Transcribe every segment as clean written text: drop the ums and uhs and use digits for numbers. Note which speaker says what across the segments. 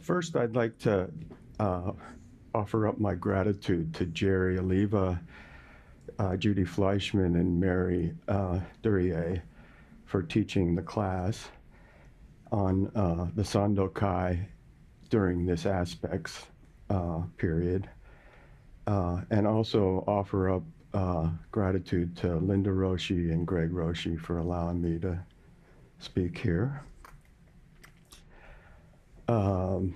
Speaker 1: First, I'd like to offer up my gratitude to Jerry Oliva, Judy Fleischman, and Mary Duryea for teaching the class on the Sandokai during this aspects period. And also offer up gratitude to Linda Roshi and Greg Roshi for allowing me to speak here. To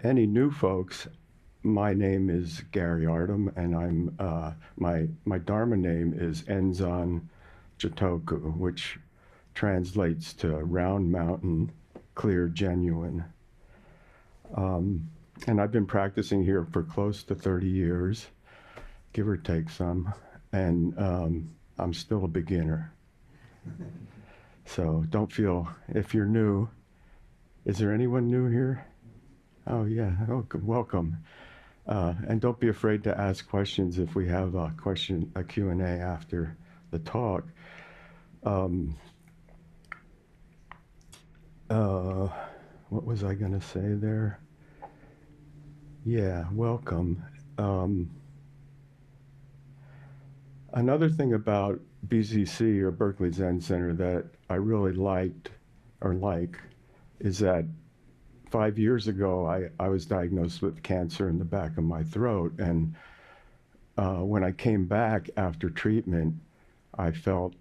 Speaker 1: any new folks, my name is Gary Artim, and I'm my Dharma name is Enzan Jitoku, which translates to round mountain, clear, genuine. And I've been practicing here for close to 30 years, give or take some, and I'm still a beginner. So don't feel, if you're new, is there anyone new here? Oh yeah, oh, welcome. And don't be afraid to ask questions if we have a Q&A after the talk. What was I gonna say there? Yeah, welcome. Another thing about BZC, or Berkeley Zen Center, that I really liked, or like, is that 5 years ago, I was diagnosed with cancer in the back of my throat. And when I came back after treatment, I felt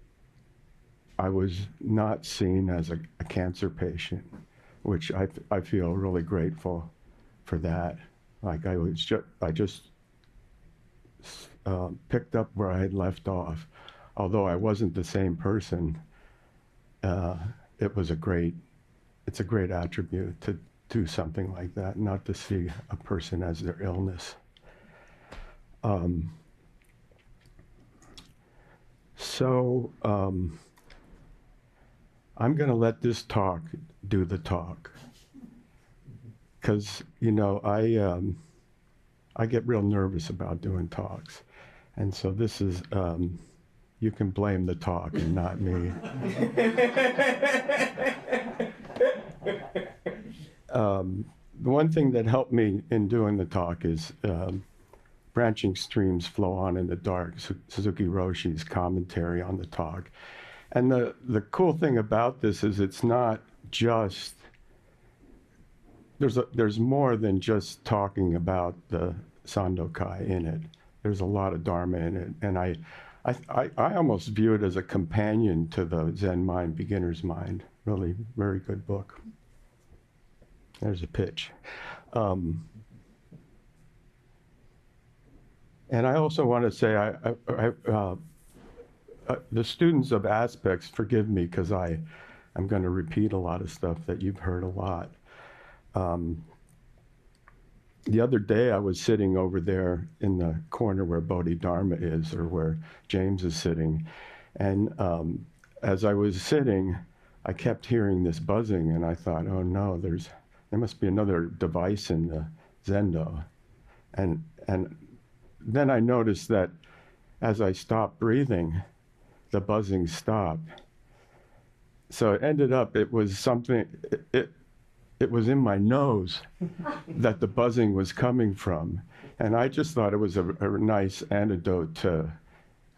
Speaker 1: I was not seen as a cancer patient, which I feel really grateful for that. Like I just picked up where I had left off. Although I wasn't the same person, it's a great attribute to do something like that, not to see a person as their illness. I'm gonna let this talk do the talk. Because, you know, I get real nervous about doing talks. And so this is, you can blame the talk and not me. The one thing that helped me in doing the talk is Branching Streams Flow On in the Dark, Suzuki Roshi's commentary on the talk. And the cool thing about this is it's not just, there's more than just talking about the Sandokai in it. There's a lot of Dharma in it. And I almost view it as a companion to the Zen Mind, Beginner's Mind. Really, very good book. There's a pitch. And I also want to say, the students of Aspects, forgive me, because I'm going to repeat a lot of stuff that you've heard a lot. The other day, I was sitting over there in the corner where Bodhidharma is, or where James is sitting. And as I was sitting, I kept hearing this buzzing, and I thought, oh no, there must be another device in the Zendo. And then I noticed that as I stopped breathing, the buzzing stopped. So it ended up, it was something, it was in my nose that the buzzing was coming from. And I just thought it was a nice antidote to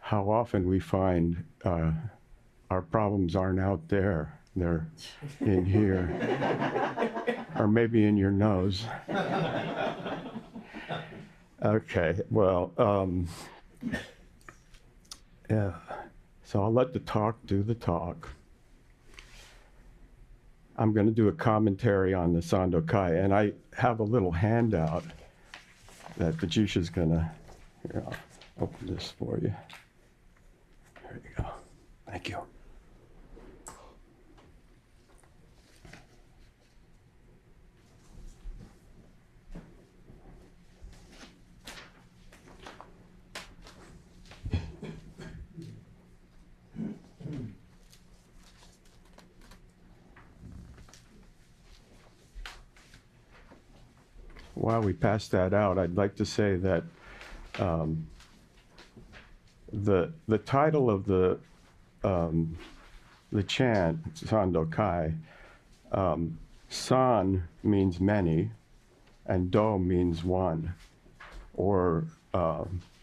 Speaker 1: how often we find our problems aren't out there, they're in here, or maybe in your nose. Okay, well, yeah. So I'll let the talk do the talk. I'm going to do a commentary on the Sandokai, and I have a little handout that Vijisha's going to, here, I'll open this for you. There you go. Thank you. While we pass that out, I'd like to say that the title of the chant, Sandokai, san means many, and do means one, or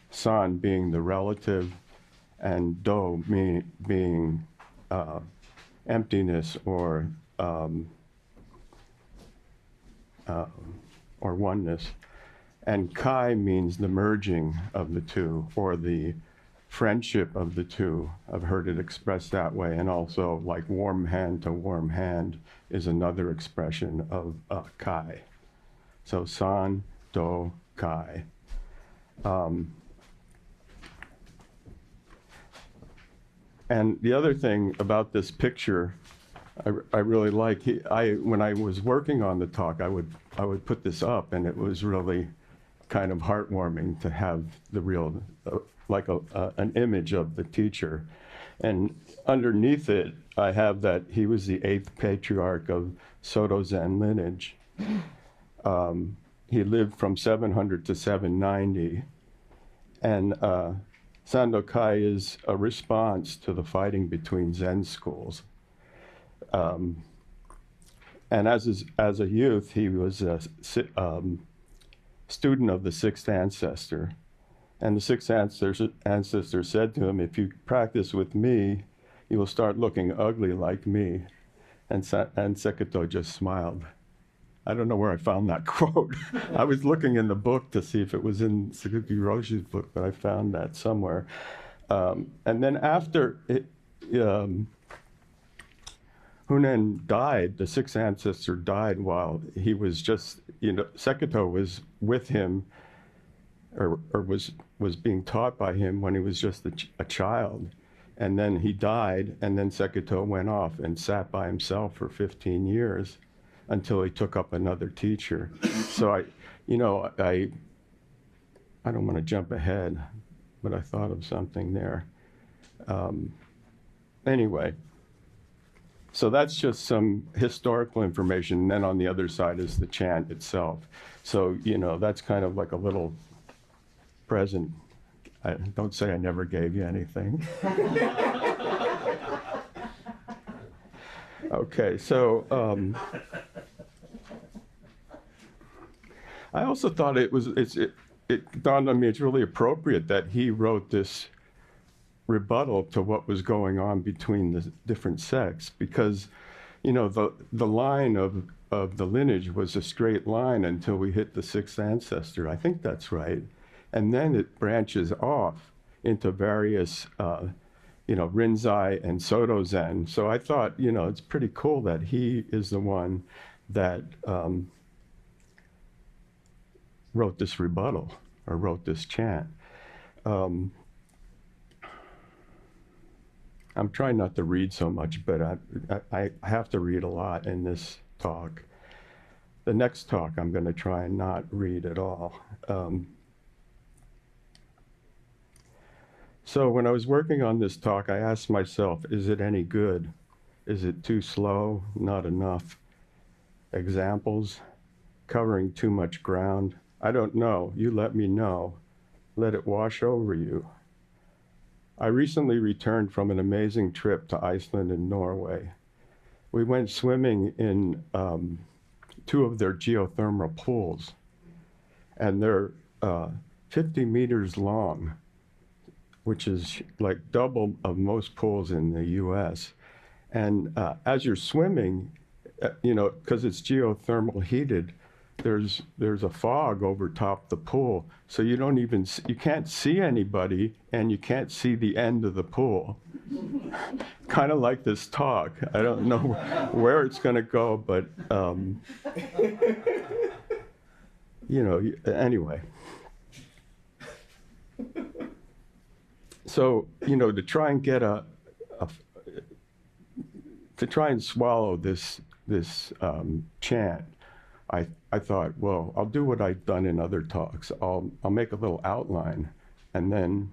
Speaker 1: san being the relative, and do being emptiness or oneness. And kai means the merging of the two, or the friendship of the two. I've heard it expressed that way. And also, like warm hand to warm hand is another expression of kai. So san, do, kai. And the other thing about this picture I really like, when I was working on the talk, I would put this up, and it was really kind of heartwarming to have the real, like an image of the teacher. And underneath it, I have that he was the 8th patriarch of Soto Zen lineage. He lived from 700 to 790. And Sandokai is a response to the fighting between Zen schools. And as a youth, he was a student of the 6th ancestor. And the 6th ancestor said to him, if you practice with me, you will start looking ugly like me. And Sekoto just smiled. I don't know where I found that quote. I was looking in the book to see if it was in Sakuki Roshi's book, but I found that somewhere. And then after Hunen died, the 6th ancestor died while he was just, Sekoto was with him, or was being taught by him when he was just a child. And then he died, and then Sekoto went off and sat by himself for 15 years until he took up another teacher. So I don't want to jump ahead, but I thought of something there. Anyway, so that's just some historical information. And then on the other side is the chant itself. So, that's kind of like a little present. Don't say I never gave you anything. Okay, so I also thought it dawned on me it's really appropriate that he wrote this rebuttal to what was going on between the different sects, because the line of the lineage was a straight line until we hit the 6th ancestor. I think that's right. And then it branches off into various Rinzai and Soto Zen. So I thought, it's pretty cool that he is the one that wrote this rebuttal, or wrote this chant. I'm trying not to read so much, but I have to read a lot in this talk. The next talk, I'm going to try and not read at all. So when I was working on this talk, I asked myself, is it any good? Is it too slow? Not enough? Examples? Covering too much ground? I don't know. You let me know. Let it wash over you. I recently returned from an amazing trip to Iceland and Norway. We went swimming in 2 of their geothermal pools, and they're 50 meters long, which is like double of most pools in the US. And as you're swimming, because it's geothermal heated, there's a fog over top the pool, so you can't see anybody, and you can't see the end of the pool. Kind of like this talk. I don't know where it's going to go, but anyway. So to try and get to try and swallow this chant, I thought, well, I'll do what I've done in other talks. I'll make a little outline and then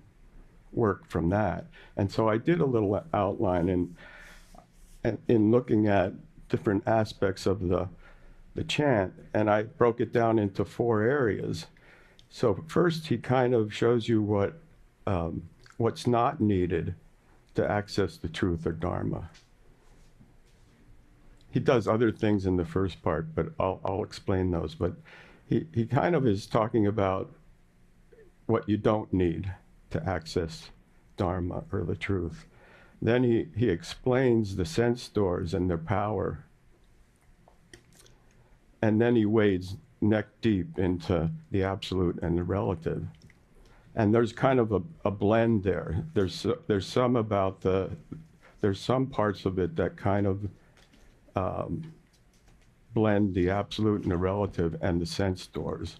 Speaker 1: work from that. And so I did a little outline in looking at different aspects of the chant, and I broke it down into 4 areas. So first, he kind of shows you what's not needed to access the truth or Dharma. he does other things in the first part, but I'll explain those. But he kind of is talking about what you don't need to access Dharma or the truth. Then he explains the sense doors and their power. And then he wades neck deep into the absolute and the relative. And there's kind of a blend there. There's some about there's some parts of it that kind of blend the absolute and the relative and the sense doors.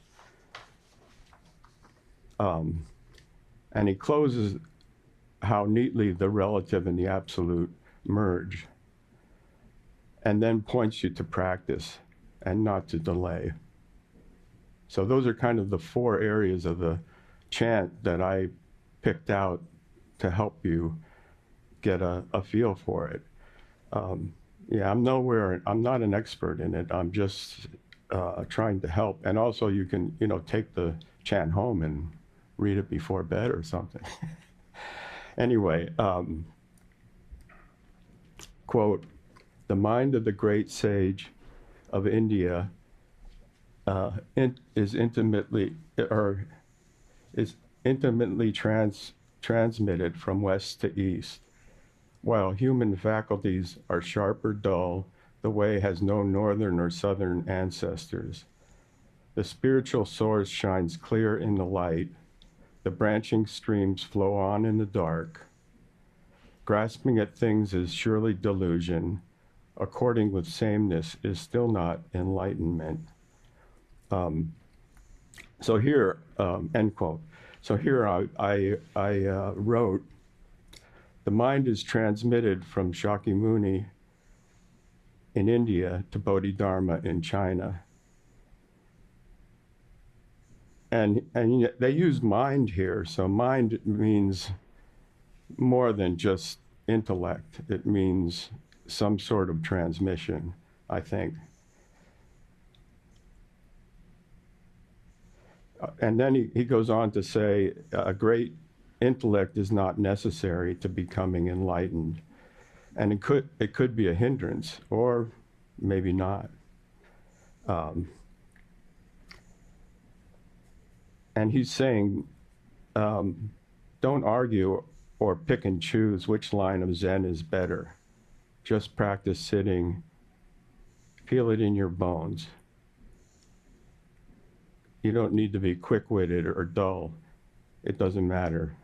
Speaker 1: And he closes how neatly the relative and the absolute merge, and then points you to practice and not to delay. So those are kind of the 4 areas of the chant that I picked out to help you get a feel for it. Yeah, I'm not an expert in it. I'm just trying to help. And also you can, take the chant home and read it before bed or something. Anyway, quote, "The mind of the great sage of India is intimately transmitted from west to east. While human faculties are sharp or dull, the way has no northern or southern ancestors. The spiritual source shines clear in the light. The branching streams flow on in the dark. Grasping at things is surely delusion. According with sameness is still not enlightenment." So here, end quote. So here I wrote, "The mind is transmitted from Shakyamuni in India to Bodhidharma in China." And they use mind here, so mind means more than just intellect. It means some sort of transmission, I think. And then he goes on to say, a great intellect is not necessary to becoming enlightened. And it could be a hindrance, or maybe not. And he's saying, don't argue or pick and choose which line of Zen is better. Just practice sitting, feel it in your bones. You don't need to be quick-witted or dull. It doesn't matter.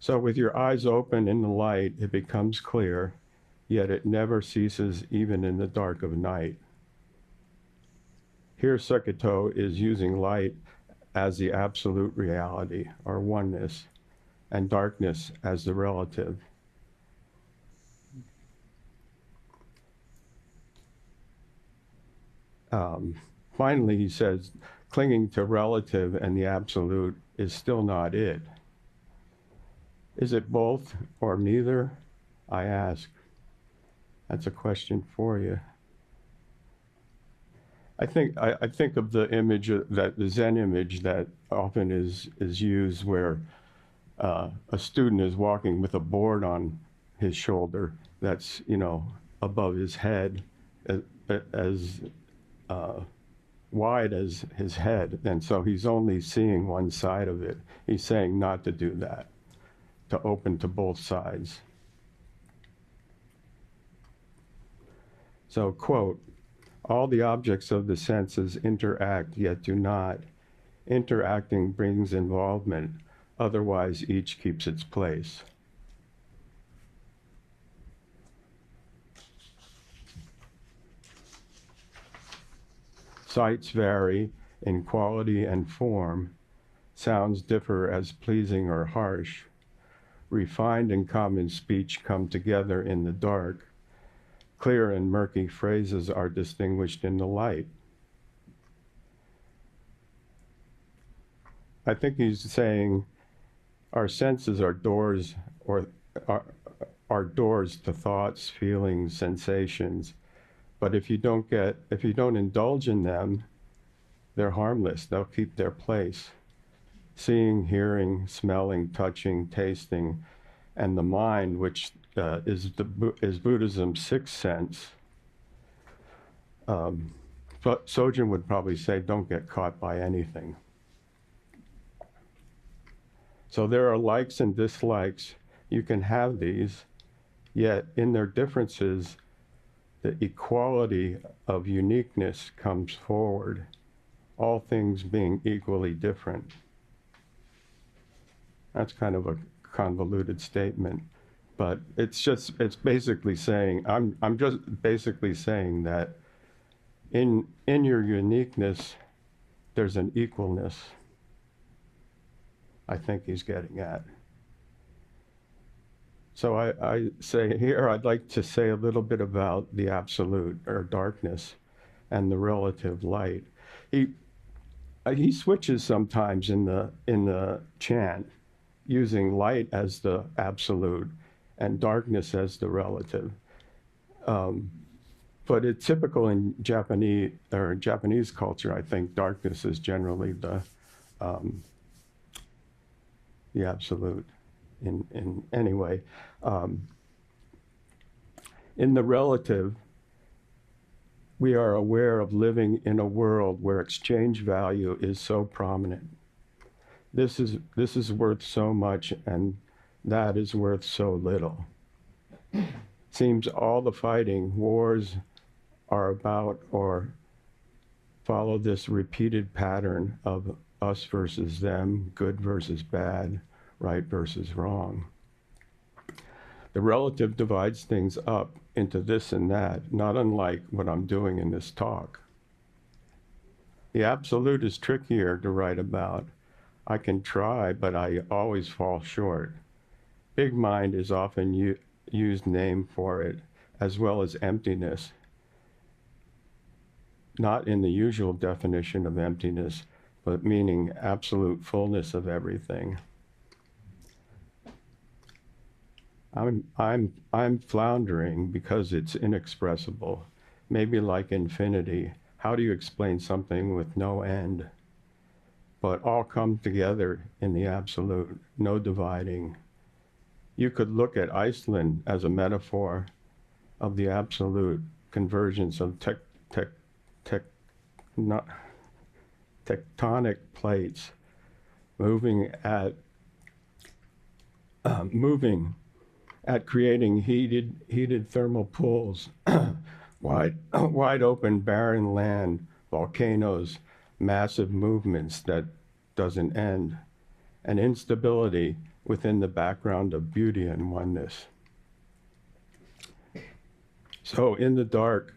Speaker 1: So with your eyes open in the light, it becomes clear, yet it never ceases even in the dark of night. Here Sekito is using light as the absolute reality, or oneness, and darkness as the relative. Finally, he says, clinging to relative and the absolute is still not it. Is it both or neither? I ask. That's a question for you. I think of the image the Zen image that often is used where a student is walking with a board on his shoulder that's above his head, as wide as his head, and so he's only seeing one side of it. He's saying not to do that, to open to both sides. So, quote, "All the objects of the senses interact, yet do not. Interacting brings involvement, otherwise each keeps its place." Sights vary in quality and form. Sounds differ as pleasing or harsh. Refined and common speech come together in the dark. Clear and murky phrases are distinguished in the light. I think he's saying our senses are doors, or are doors to thoughts, feelings, sensations. But if you don't indulge in them, they're harmless. They'll keep their place. Seeing, hearing, smelling, touching, tasting, and the mind, which is Buddhism's sixth sense. But Sojin would probably say, don't get caught by anything. So there are likes and dislikes. You can have these, yet in their differences, the equality of uniqueness comes forward, all things being equally different. That's kind of a convoluted statement, but it's basically saying, I'm just basically saying that in your uniqueness, there's an equalness. I think he's getting at. So I say here, I'd like to say a little bit about the absolute, or darkness, and the relative light. He switches sometimes in the chant, using light as the absolute and darkness as the relative. But it's typical in Japanese culture. I think darkness is generally the absolute. Anyway, in the relative, we are aware of living in a world where exchange value is so prominent. This is worth so much, and that is worth so little. Seems all the fighting, wars are about or follow this repeated pattern of us versus them, good versus bad, right versus wrong. The relative divides things up into this and that, not unlike what I'm doing in this talk. The absolute is trickier to write about. I can try, but I always fall short. Big mind is often used name for it, as well as emptiness. Not in the usual definition of emptiness, but meaning absolute fullness of everything. I'm floundering because it's inexpressible, maybe like infinity. How do you explain something with no end? But all come together in the absolute, no dividing. You could look at Iceland as a metaphor of the absolute convergence of tectonic plates moving at creating heated thermal pools, wide open barren land, volcanoes, massive movements that doesn't end, and instability within the background of beauty and oneness. So in the dark,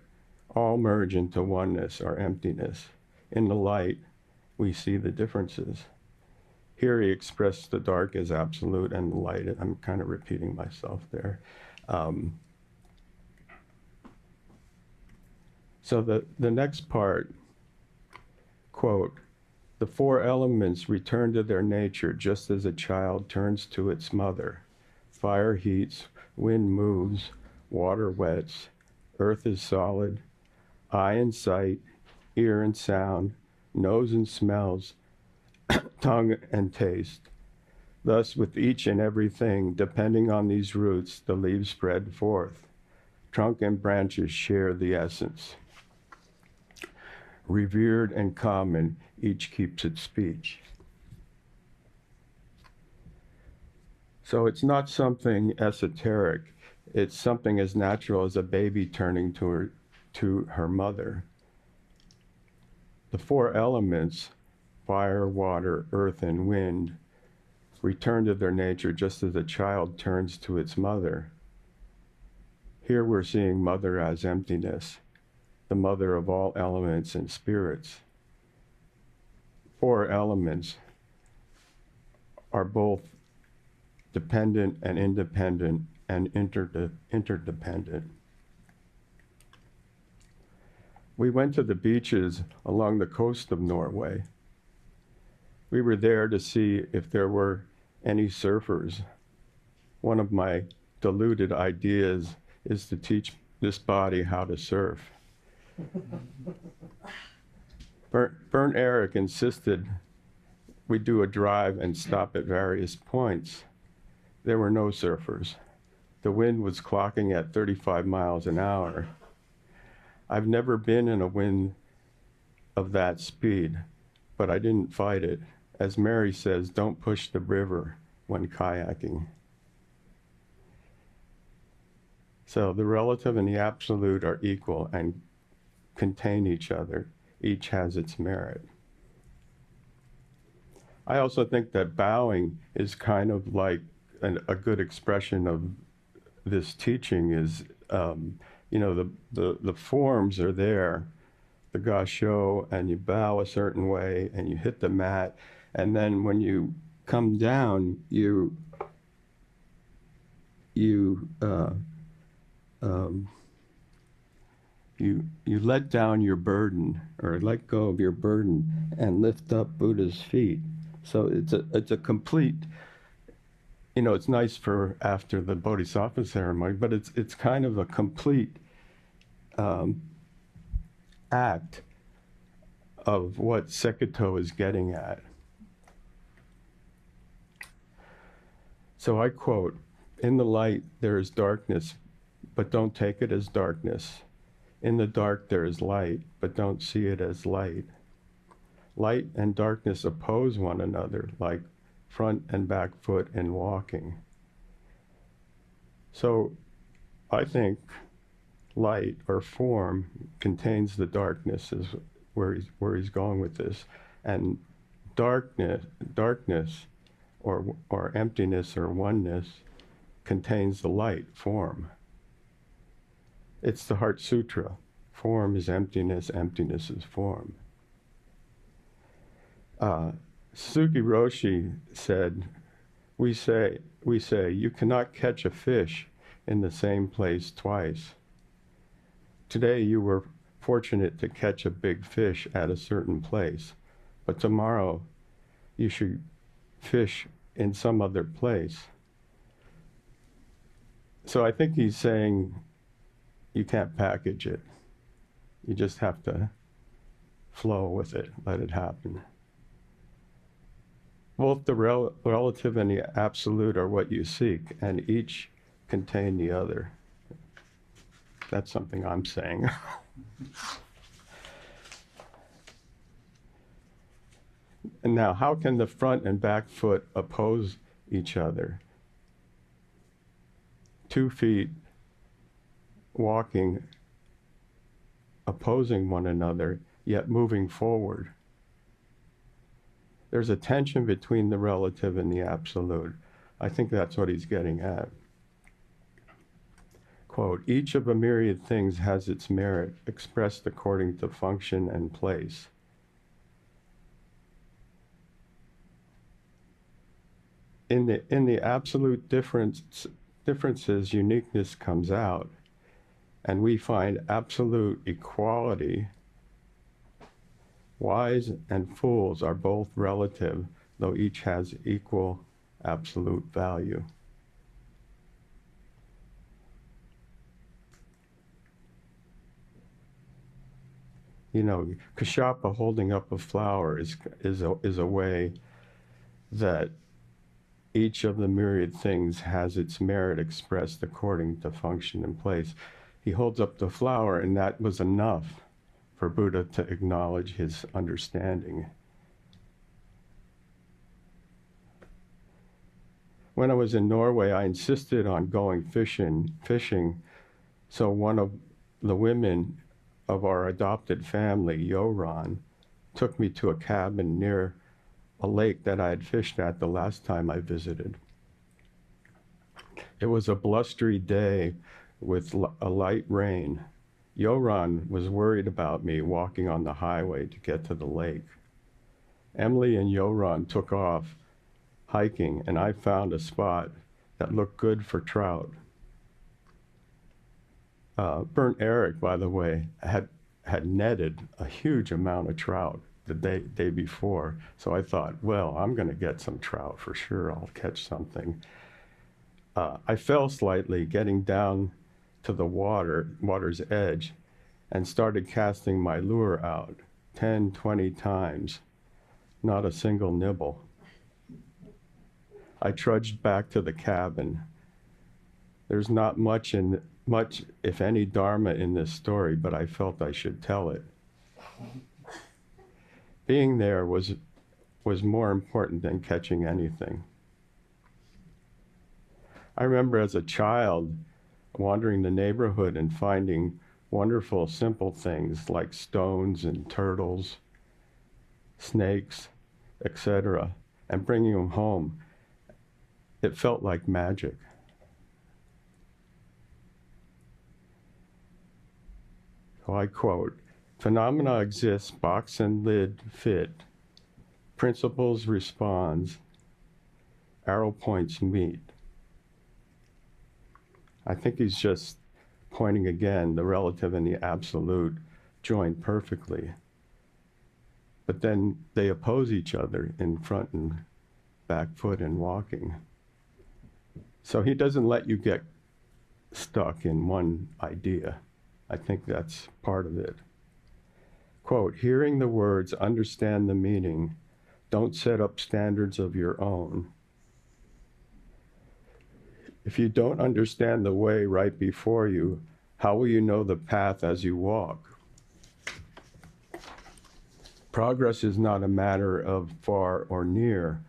Speaker 1: all merge into oneness or emptiness. In the light, we see the differences. Here he expressed the dark as absolute and the light. I'm kind of repeating myself there. So the next part, quote, the four elements return to their nature just as a child turns to its mother. Fire heats, wind moves, water wets, earth is solid, eye and sight, ear and sound, nose and smells, tongue and taste. Thus, with each and everything, depending on these roots, the leaves spread forth. Trunk and branches share the essence. Revered and common, each keeps its speech. So it's not something esoteric. It's something as natural as a baby turning to her mother. The four elements, fire, water, earth, and wind, return to their nature just as a child turns to its mother. Here we're seeing mother as emptiness, the mother of all elements and spirits. Four elements are both dependent and independent and interdependent. We went to the beaches along the coast of Norway. We were there to see if there were any surfers. One of my deluded ideas is to teach this body how to surf. Bernd Erik insisted we do a drive and stop at various points. there were no surfers. The wind was clocking at 35 miles an hour. I've never been in a wind of that speed, but I didn't fight it. As Mary says, don't push the river when kayaking. So the relative and the absolute are equal and contain each other. Each has its merit. I also think that bowing is kind of like a good expression of this teaching is, the forms are there, the gasho, and you bow a certain way and you hit the mat. And then when you come down, you let down your burden, or let go of your burden, and lift up Buddha's feet. So it's a complete, it's nice for after the Bodhisattva ceremony, but it's kind of a complete act of what Sekoto is getting at. So I quote, "In the light there is darkness, but don't take it as darkness. In the dark there is light, but don't see it as light. Light and darkness oppose one another, like front and back foot in walking." So I think light or form contains the darkness, is where he's going with this. And darkness or emptiness or oneness contains the light, form. It's the Heart Sutra. Form is emptiness, emptiness is form. Suzuki Roshi said, we say, you cannot catch a fish in the same place twice. Today you were fortunate to catch a big fish at a certain place, but tomorrow you should fish in some other place. So I think he's saying you can't package it. You just have to flow with it, let it happen. Both the relative and the absolute are what you seek, and each contain the other. That's something I'm saying. And now, how can the front and back foot oppose each other? 2 feet walking, opposing one another, yet moving forward. There's a tension between the relative and the absolute. I think that's what he's getting at. Quote, each of a myriad things has its merit, expressed according to function and place. In the absolute differences, uniqueness comes out, and we find absolute equality. Wise and fools are both relative, though each has equal absolute value. Kashyapa holding up a flower is a way that each of the myriad things has its merit expressed according to function and place. He holds up the flower, and that was enough for Buddha to acknowledge his understanding. When I was in Norway, I insisted on going fishing, so one of the women of our adopted family, Yoran, took me to a cabin near a lake that I had fished at the last time I visited. It was a blustery day with a light rain. Yoran was worried about me walking on the highway to get to the lake. Emily and Yoran took off hiking, and I found a spot that looked good for trout. Bernd Eric, by the way, had netted a huge amount of trout the day before. So I thought, well, I'm going to get some trout for sure. I'll catch something. I fell slightly getting down to the water's edge, and started casting my lure out 10, 20 times. Not a single nibble. I trudged back to the cabin. There's not much, if any, Dharma in this story, but I felt I should tell it. Being there was more important than catching anything. I remember as a child wandering the neighborhood and finding wonderful, simple things like stones and turtles, snakes, etc., and bringing them home. It felt like magic. So I quote, "Phenomena exist, box and lid fit, principles responds, arrow points meet." I think he's just pointing again, the relative and the absolute join perfectly. But then they oppose each other in front and back foot and walking. So he doesn't let you get stuck in one idea. I think that's part of it. Quote, "Hearing the words, understand the meaning, don't set up standards of your own. If you don't understand the way right before you, how will you know the path as you walk? Progress is not a matter of far or near,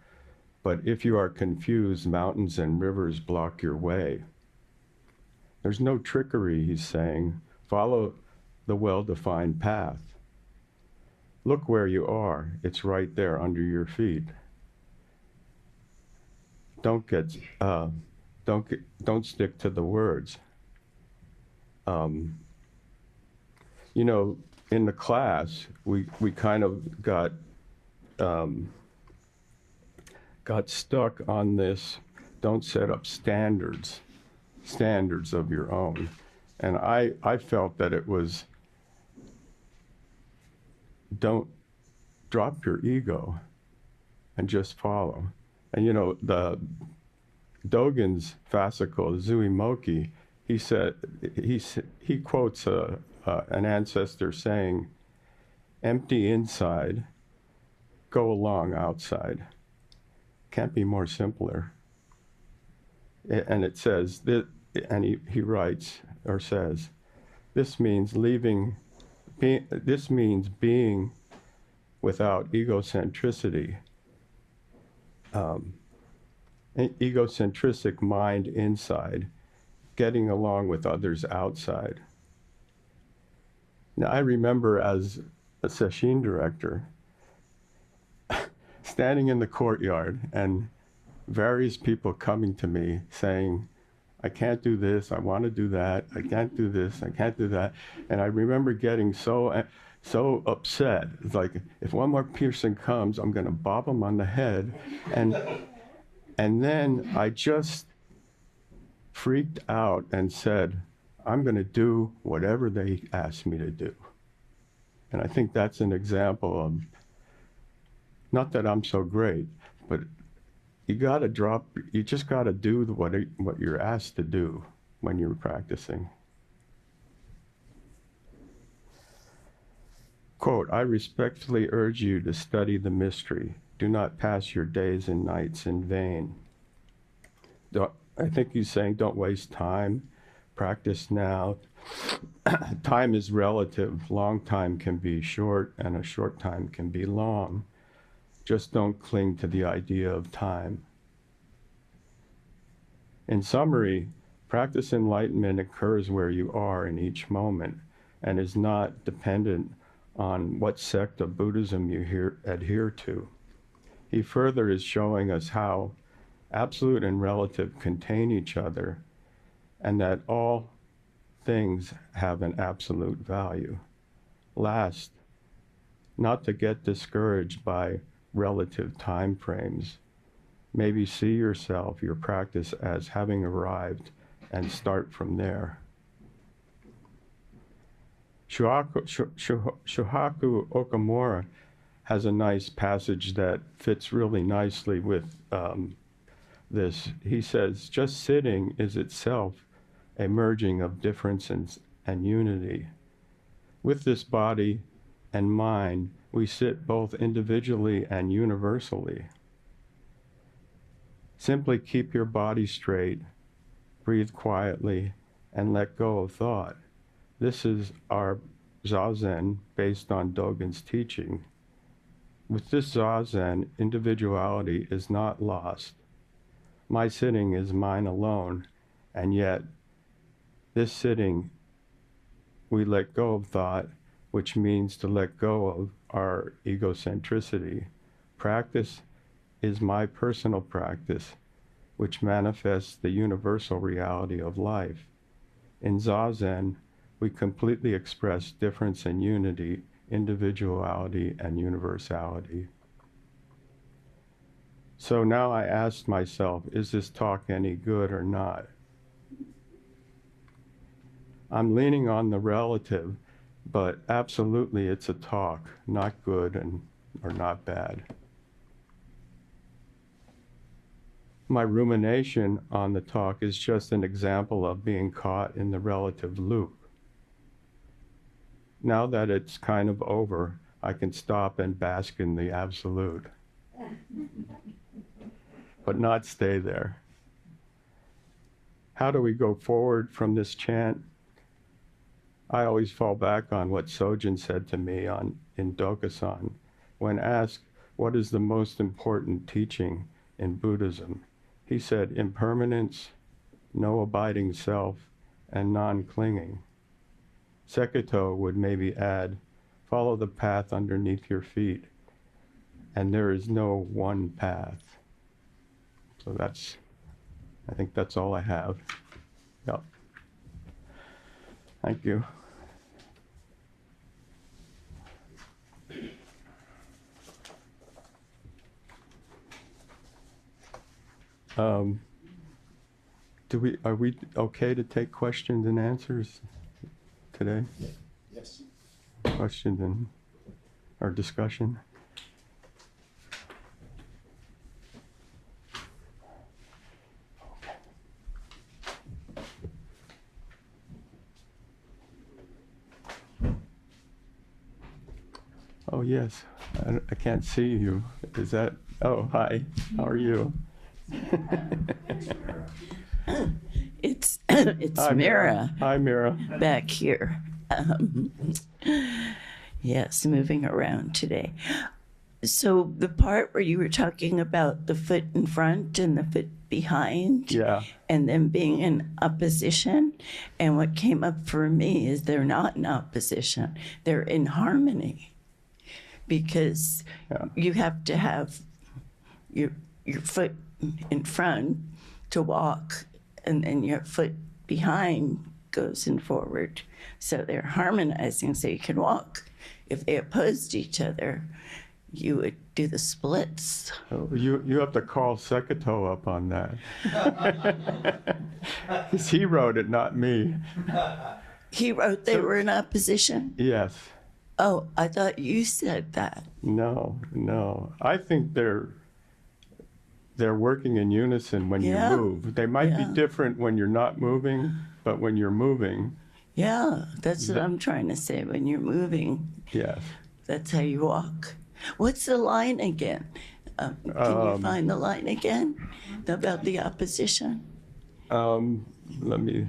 Speaker 1: but if you are confused, mountains and rivers block your way. There's no trickery," he's saying. "Follow the well-defined path. Look where you are. It's right there under your feet. Don't stick to the words." You know, in the class, we kind of got stuck on this, don't set up standards of your own. And I felt that it was, don't drop your ego and just follow. And you know, the Dogen's fascicle, Zuimoki, he said, he quotes an ancestor saying, "Empty inside, go along outside." Can't be more simpler. And it says, and he writes or says, this means being without egocentricity, egocentric mind inside, getting along with others outside. Now, I remember as a sesshin director, standing in the courtyard and various people coming to me saying, "I can't do this, I want to do that, I can't do this, I can't do that." And I remember getting so upset. It's like, if one more person comes, I'm going to bop them on the head. And then I just freaked out and said, I'm going to do whatever they ask me to do. And I think that's an example of, not that I'm so great, but you just got to do what you're asked to do when you're practicing. Quote, "I respectfully urge you to study the mystery. Do not pass your days and nights in vain." I think he's saying, don't waste time. Practice now. Time is relative. Long time can be short, and a short time can be long. Just don't cling to the idea of time. In summary, practice enlightenment occurs where you are in each moment and is not dependent on what sect of Buddhism you adhere to. He further is showing us how absolute and relative contain each other, and that all things have an absolute value. Last, not to get discouraged by relative time frames. Maybe see yourself, your practice, as having arrived and start from there. Shuhaku Okamura has a nice passage that fits really nicely with this. He says, just sitting is itself a merging of difference and unity. With this body and mind, we sit both individually and universally. Simply keep your body straight, breathe quietly, and let go of thought. This is our Zazen based on Dogen's teaching. With this Zazen, individuality is not lost. My sitting is mine alone, and yet this sitting, we let go of thought, which means to let go of our egocentricity. Practice is my personal practice, which manifests the universal reality of life. In Zazen, we completely express difference and unity, individuality and universality. So now I asked myself, is this talk any good or not? I'm leaning on the relative, but absolutely it's a talk, not good or not bad. My rumination on the talk is just an example of being caught in the relative loop. Now that it's kind of over, I can stop and bask in the absolute, but not stay there. How do we go forward from this chant? I always fall back on what Sojin said to me in Dokusan. When asked, what is the most important teaching in Buddhism? He said, impermanence, no abiding self, and non-clinging. Seketo would maybe add, follow the path underneath your feet, and there is no one path. So I think that's all I have. Yep. Thank you. Are we okay to take questions and answers today?
Speaker 2: Yes.
Speaker 1: Questions and our discussion? Oh, yes. I can't see you. Is that? Oh, hi. How are you?
Speaker 3: It's
Speaker 1: Hi,
Speaker 3: Mira
Speaker 1: Hi, Mira.
Speaker 3: back here. Yes, moving around today. So the part where you were talking about the foot in front and the foot behind,
Speaker 1: Yeah.
Speaker 3: and them being in opposition, and what came up for me is they're not in opposition; they're in harmony, because you have to have your foot in front to walk, and then your foot behind goes in forward. So they're harmonizing so you can walk. If they opposed each other, you would do the splits.
Speaker 1: Oh, you have to call Seketo up on that. 'Cause he wrote it, not me.
Speaker 3: He wrote they were in opposition?
Speaker 1: Yes.
Speaker 3: Oh, I thought you said that.
Speaker 1: No. I think they're working in unison when you move. They might be different when you're not moving, but when you're moving.
Speaker 3: Yeah, that's what I'm trying to say. When you're moving,
Speaker 1: Yes.
Speaker 3: that's how you walk. What's the line again? Can you find the line again about the opposition?
Speaker 1: Let me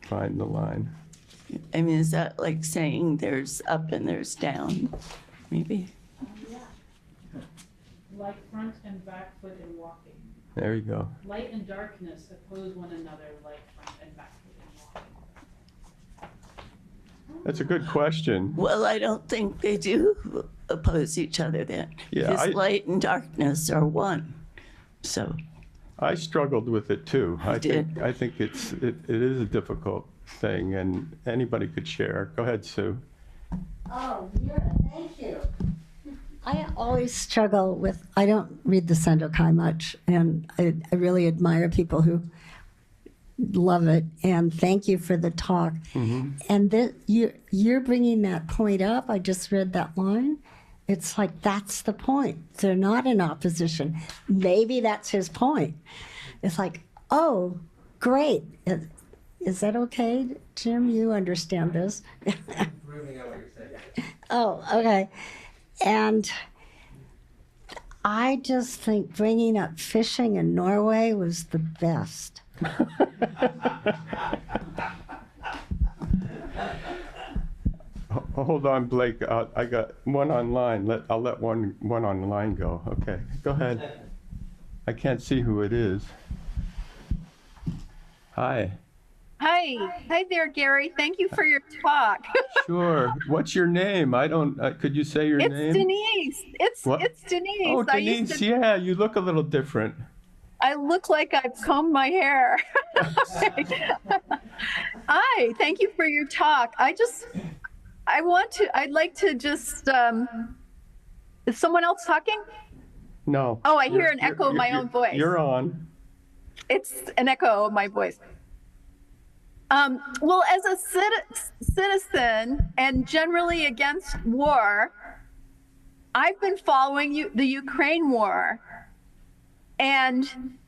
Speaker 1: find the line.
Speaker 3: I mean, is that like saying there's up and there's down, maybe?
Speaker 4: Like front and back foot in walking.
Speaker 1: There you go.
Speaker 4: Light and darkness oppose one another like front and back foot in walking.
Speaker 1: That's a good question.
Speaker 3: Well, I don't think they do oppose each other then.
Speaker 1: Yeah,
Speaker 3: because light and darkness are one. So
Speaker 1: I struggled with it too. I
Speaker 3: did.
Speaker 1: think it is a difficult thing, and anybody could share. Go ahead, Sue.
Speaker 5: Oh, yeah, thank you. I always struggle with, I don't read the Sandokai much, and I really admire people who love it, and thank you for the talk. Mm-hmm. And you're bringing that point up. I just read that line. It's like, that's the point. They're not in opposition. Maybe that's his point. It's like, oh, great. Is that okay, Jim? You understand this.
Speaker 2: Proving out what you're saying.
Speaker 5: Oh, okay. And I just think bringing up fishing in Norway was the best.
Speaker 1: Hold on, Blake. I got one online. I'll let one online go. Okay, go ahead. I can't see who it is. Hi.
Speaker 2: Hi there, Gary. Thank you for your talk.
Speaker 1: Sure. What's your name? I don't. Could you say your
Speaker 2: It's
Speaker 1: name?
Speaker 2: Denise.
Speaker 1: What?
Speaker 2: It's Denise.
Speaker 1: Oh,
Speaker 2: I used
Speaker 1: Denise.
Speaker 2: to,
Speaker 1: Yeah, you look a little different.
Speaker 2: I look like I've combed my hair. Hi. Thank you for your talk. I'd like to just. Is someone else talking?
Speaker 1: No.
Speaker 2: Oh, I hear an echo of my own voice.
Speaker 1: You're on.
Speaker 2: It's an echo of my voice. Well, as a citizen and generally against war, I've been following the Ukraine war, and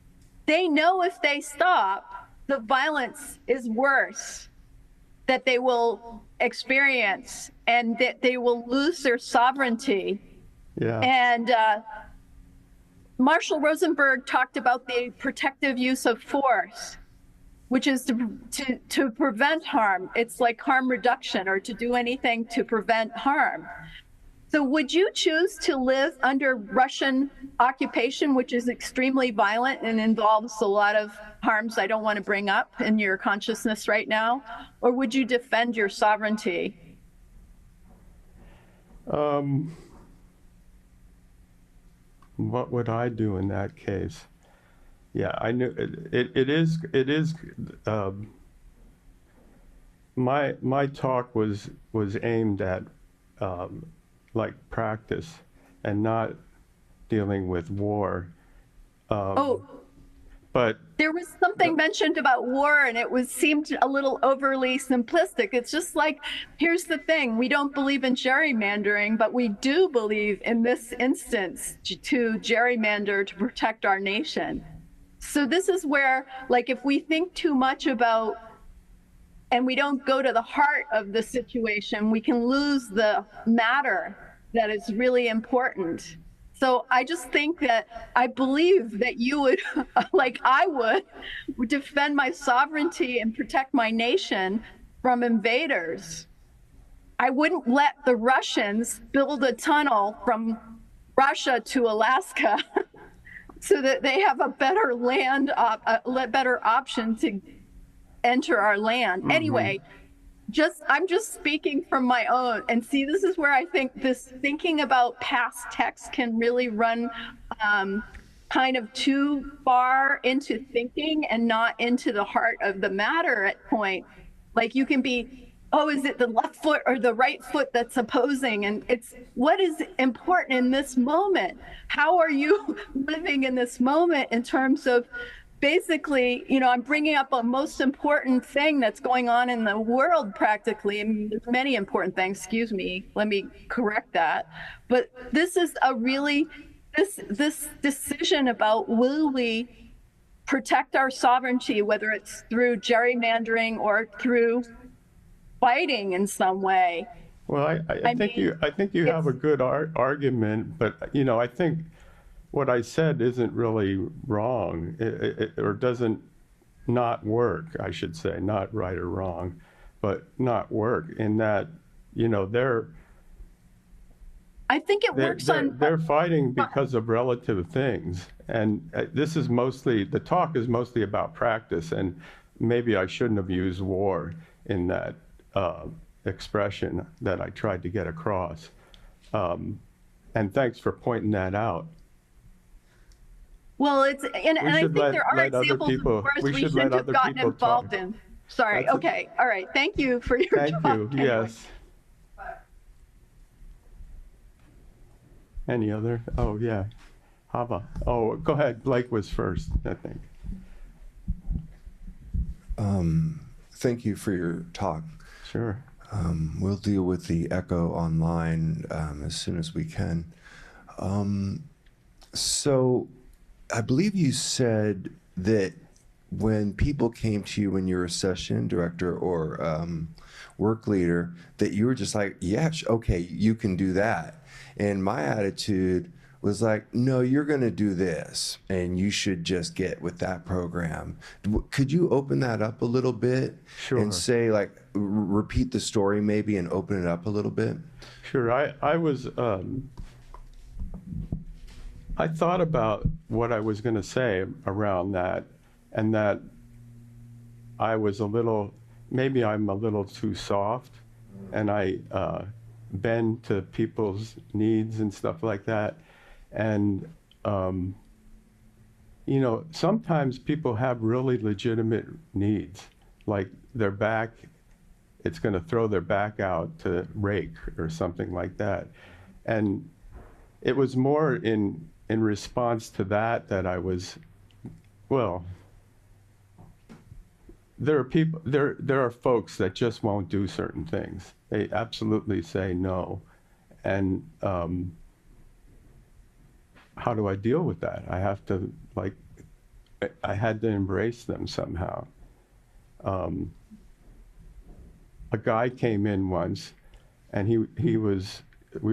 Speaker 2: they know if they stop, the violence is worse that they will experience, and that they will lose their sovereignty.
Speaker 1: Yeah.
Speaker 2: And Marshall Rosenberg talked about the protective use of force, which is to prevent harm. It's like harm reduction, or to do anything to prevent harm. So would you choose to live under Russian occupation, which is extremely violent and involves a lot of harms I don't want to bring up in your consciousness right now? Or would you defend your sovereignty?
Speaker 1: What would I do in that case? Yeah, I knew it is. My talk was aimed at like practice and not dealing with war. But
Speaker 2: there was something mentioned about war, and seemed a little overly simplistic. It's just like, here's the thing: we don't believe in gerrymandering, but we do believe in this instance to gerrymander to protect our nation. So this is where, like, if we think too much about and we don't go to the heart of the situation, we can lose the matter that is really important. So I just think that I believe that you would, like I would, defend my sovereignty and protect my nation from invaders. I wouldn't let the Russians build a tunnel from Russia to Alaska so that they have a better better option to enter our land. Anyway, I'm just speaking from my own. And see, this is where I think this thinking about past text can really run kind of too far into thinking and not into the heart of the matter at point. Like, you can be, oh, is it the left foot or the right foot that's opposing? And it's what is important in this moment? How are you living in this moment in terms of, basically, I'm bringing up a most important thing that's going on in the world practically. I mean, there's many important things, excuse me, let me correct that. But this is a really, this decision about, will we protect our sovereignty, whether it's through gerrymandering or through fighting in some way.
Speaker 1: well, I think you have a good argument, but I think what I said isn't really wrong, or doesn't not work, I should say, not right or wrong, but not work in that,
Speaker 2: I think it works on.
Speaker 1: They're fighting because of relative things. And the talk is mostly about practice, and maybe I shouldn't have used war in that expression that I tried to get across. And thanks for pointing that out.
Speaker 2: Well, and I think there are examples of wars we shouldn't have gotten involved in. Sorry. Okay. All right. Thank you for your talk.
Speaker 1: Thank you. Yes. Any other? Oh, yeah. Hava. Oh, go ahead. Blake was first, I think.
Speaker 6: Thank you for your talk.
Speaker 1: Sure.
Speaker 6: We'll deal with the echo online as soon as we can. So I believe you said that when people came to you when you were a session director or work leader, that you were just like, yeah, okay, you can do that. And my attitude was like, no, you're going to do this and you should just get with that program. Could you open that up a little bit?
Speaker 1: Sure.
Speaker 6: And say, like, repeat the story maybe and open it up a little bit?
Speaker 1: Sure. I was, I thought about what I was going to say around that, and that I was maybe I'm a little too soft, and I bend to people's needs and stuff like that. And, you know, sometimes people have really legitimate needs, like their back, it's going to throw their back out to rake or something like that. And it was more in response to that I was, well, there are folks that just won't do certain things. They absolutely say no. And how do I deal with that? I have to, like, I had to embrace them somehow. A guy came in once, and we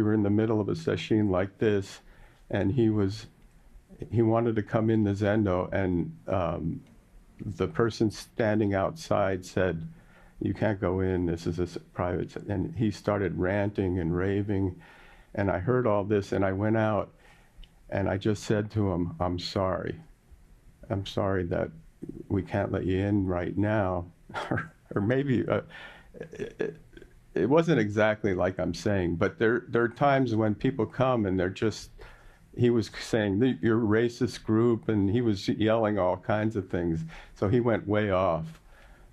Speaker 1: were in the middle of a session like this, and he wanted to come in the Zendo, and the person standing outside said, "You can't go in, this is a private," and he started ranting and raving, and I heard all this, and I went out, and I just said to him, I'm sorry that we can't let you in right now." or maybe, it wasn't exactly like I'm saying, but there are times when people come and they're just, he was saying, "You're a racist group," and he was yelling all kinds of things. So he went way off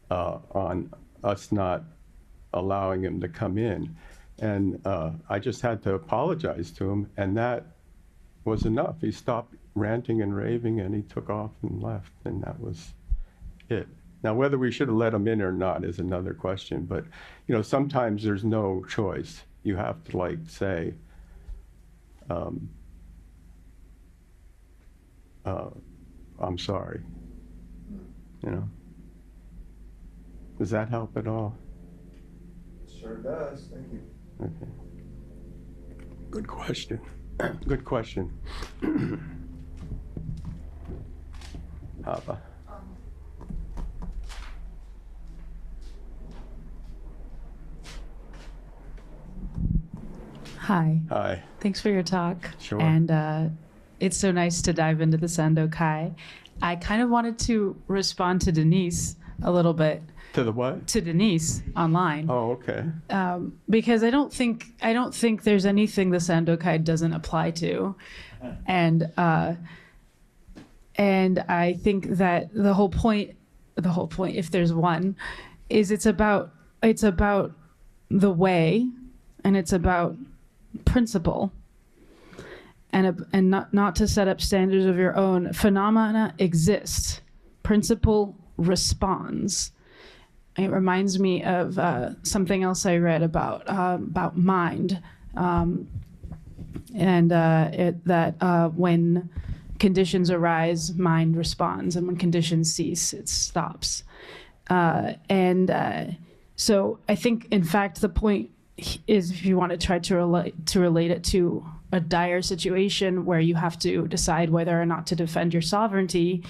Speaker 1: on us not allowing him to come in. And I just had to apologize to him, and that was enough. He stopped ranting and raving, and he took off and left, and that was it. Now, whether we should have let him in or not is another question, but, you know, sometimes there's no choice. You have to, like, say, I'm sorry, you know? Does that help at all?
Speaker 6: Sure does. Thank you.
Speaker 1: Okay. Good question. Good question. Papa.
Speaker 4: Hi.
Speaker 1: Hi.
Speaker 4: Thanks for your talk.
Speaker 1: Sure.
Speaker 4: And it's so nice to dive into the Sandokai. I kind of wanted to respond to Denise a little bit.
Speaker 1: To the what?
Speaker 4: To Denise online.
Speaker 1: Oh, okay.
Speaker 4: Because I don't think there's anything the Sandokai doesn't apply to, and I think that the whole point, if there's one, is it's about the way, and it's about principle, and not to set up standards of your own. Phenomena exist. Principle responds. It reminds me of something else I read about mind, that when conditions arise, mind responds, and when conditions cease, it stops. So I think, in fact, the point is, if you want to try to relate it to a dire situation where you have to decide whether or not to defend your sovereignty,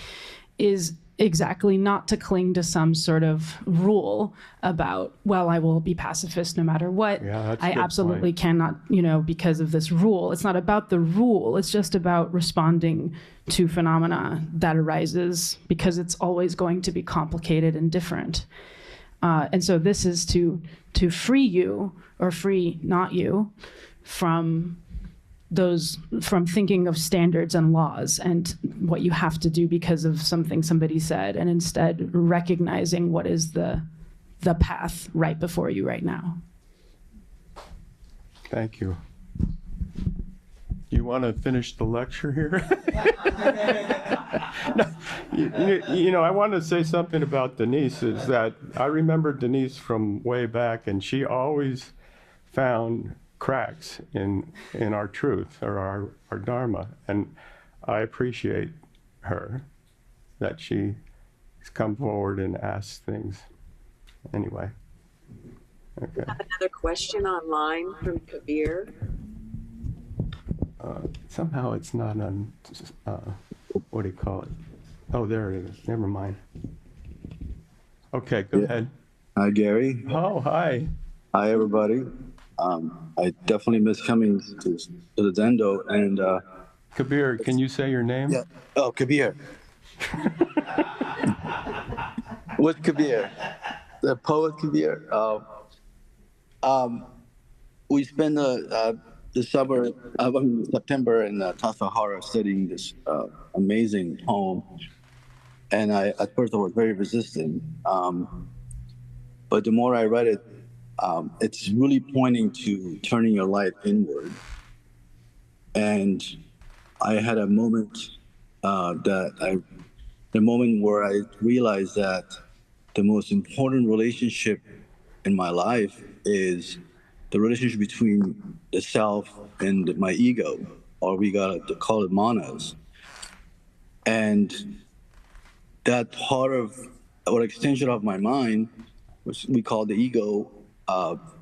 Speaker 4: is exactly not to cling to some sort of rule about, well, I will be pacifist no matter what.
Speaker 1: Yeah, that's a
Speaker 4: I
Speaker 1: good
Speaker 4: absolutely
Speaker 1: point.
Speaker 4: cannot, because of this rule. It's not about the rule. It's just about responding to phenomena that arises, because it's always going to be complicated and different. And so this is to free you, or free not you, from thinking of standards and laws and what you have to do because of something somebody said, and instead recognizing what is the path right before you right now.
Speaker 1: Thank you. You want to finish the lecture here? No, you know, I want to say something about Denise, is that I remember Denise from way back, and she always found cracks in our truth, or our Dharma. And I appreciate her, that she's come forward and asked things. Anyway. Okay.
Speaker 7: I have another question online from Kabir.
Speaker 1: somehow it's not on, what do you call it? Oh, there it is. Never mind. Okay, go ahead.
Speaker 7: Hi, Gary.
Speaker 1: Oh, hi.
Speaker 7: Hi, everybody. I definitely miss coming to the Zendo and
Speaker 1: Kabir, can you say your name?
Speaker 7: yeah. Oh, Kabir. What Kabir? The poet Kabir. We spent the summer, September in Tassajara studying this amazing poem, and at first I was very resistant. But the more I read it, it's really pointing to turning your life inward. And I had a moment the moment where I realized that the most important relationship in my life is the relationship between the self and my ego, or we got to call it manas. And that part of, or extension of my mind, which we call the ego,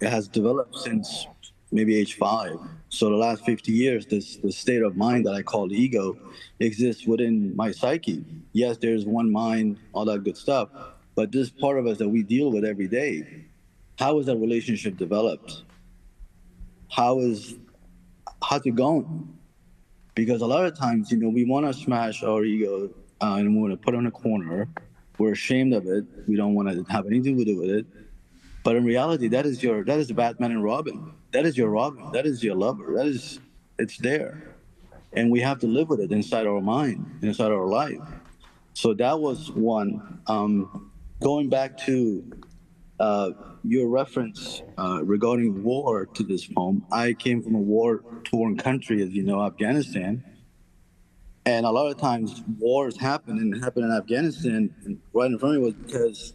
Speaker 7: it has developed since maybe age 5. So the last 50 years, this state of mind that I call the ego exists within my psyche. Yes, there's one mind, all that good stuff, but this part of us that we deal with every day, how is that relationship developed? How's it going? Because a lot of times, we want to smash our ego and we want to put it in a corner. We're ashamed of it. We don't want to have anything to do with it. But in reality, that is the Batman and Robin. That is your Robin. That is your lover. It's there. And we have to live with it inside our mind, inside our life. So that was one. Going back to your reference regarding war to this poem, I came from a war-torn country, as you know, Afghanistan. And a lot of times wars happen in Afghanistan, and right in front of me was because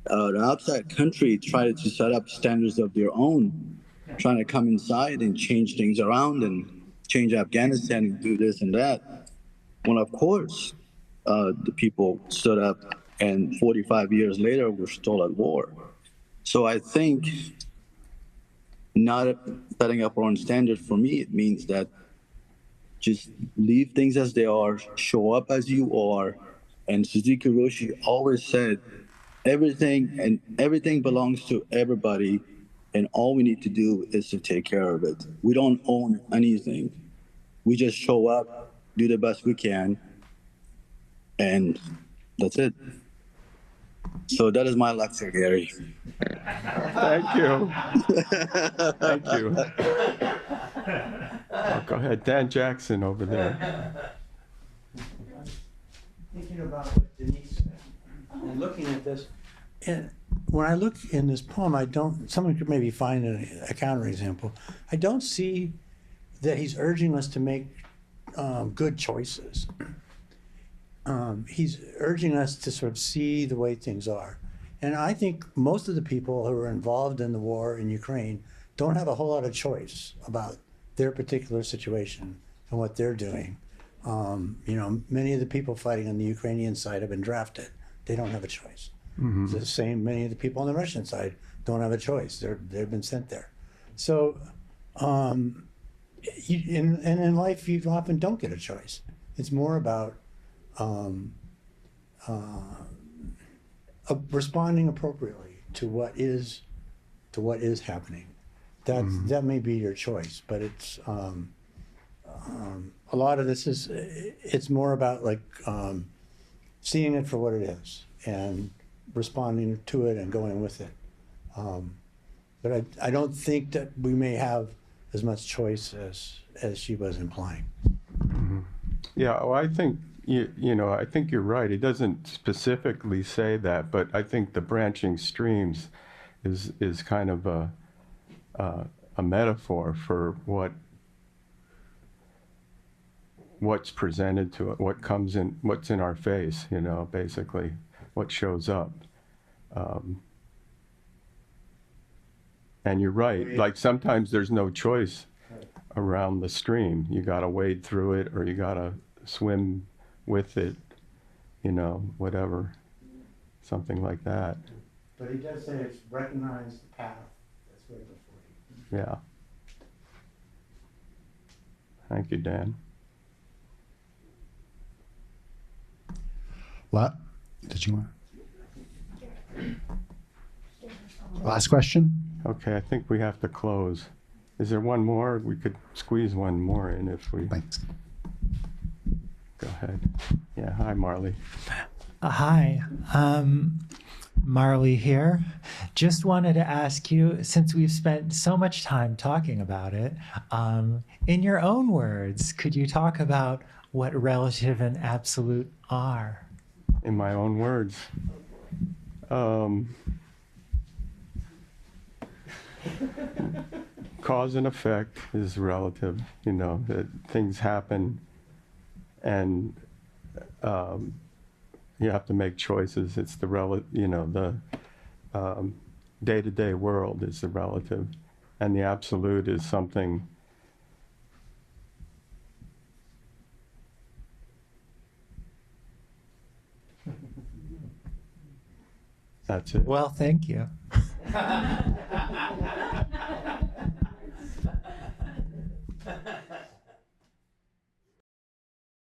Speaker 7: the outside country tried to set up standards of their own, trying to come inside and change things around and change Afghanistan and do this and that. Well, of course, the people stood up, and 45 years later, we're still at war. So I think not setting up our own standards, for me, it means that just leave things as they are, show up as you are. And Suzuki Roshi always said, everything belongs to everybody, and all we need to do is to take care of it. We don't own anything. We just show up, do the best we can, and that's it. So that is my lecture, Gary.
Speaker 1: Thank you. Thank you. Oh, go ahead. Dan Jackson over there.
Speaker 8: Thinking about what Denise said and looking at this, and when I look in this poem, someone could maybe find a counterexample. I don't see that he's urging us to make good choices. He's urging us to sort of see the way things are. And I think most of the people who are involved in the war in Ukraine don't have a whole lot of choice about their particular situation and what they're doing. Many of the people fighting on the Ukrainian side have been drafted. They don't have a choice. Mm-hmm. The same, many of the people on the Russian side don't have a choice. They've been sent there. So, in life, you often don't get a choice. It's more about responding appropriately to what is happening. That may be your choice, but it's a lot of this it's more about seeing it for what it is and responding to it and going with it. But I don't think that we may have as much choice as she was implying.
Speaker 1: Mm-hmm. Yeah, well, I think I think you're right. It doesn't specifically say that, but I think the branching streams is kind of a metaphor for what's presented to it, what's in our face, basically what shows up. And you're right, like sometimes there's no choice around the stream. You gotta wade through it, or you gotta swim with it, whatever, something like that.
Speaker 8: But he does say it's recognize the path that's right before you.
Speaker 1: Yeah. Thank you, Dan.
Speaker 9: What? Did you want? Last question?
Speaker 1: Okay, I think we have to close. Is there one more? We could squeeze one more in if we.
Speaker 9: Thanks.
Speaker 1: Go ahead. Yeah, hi, Marley.
Speaker 10: Hi, Marley here. Just wanted to ask you, since we've spent so much time talking about it, in your own words, could you talk about what relative and absolute are?
Speaker 1: In my own words. Cause and effect is relative, you know, that things happen and you have to make choices. It's the the day-to-day world is the relative, and the absolute is something. That's it.
Speaker 10: Well, thank you.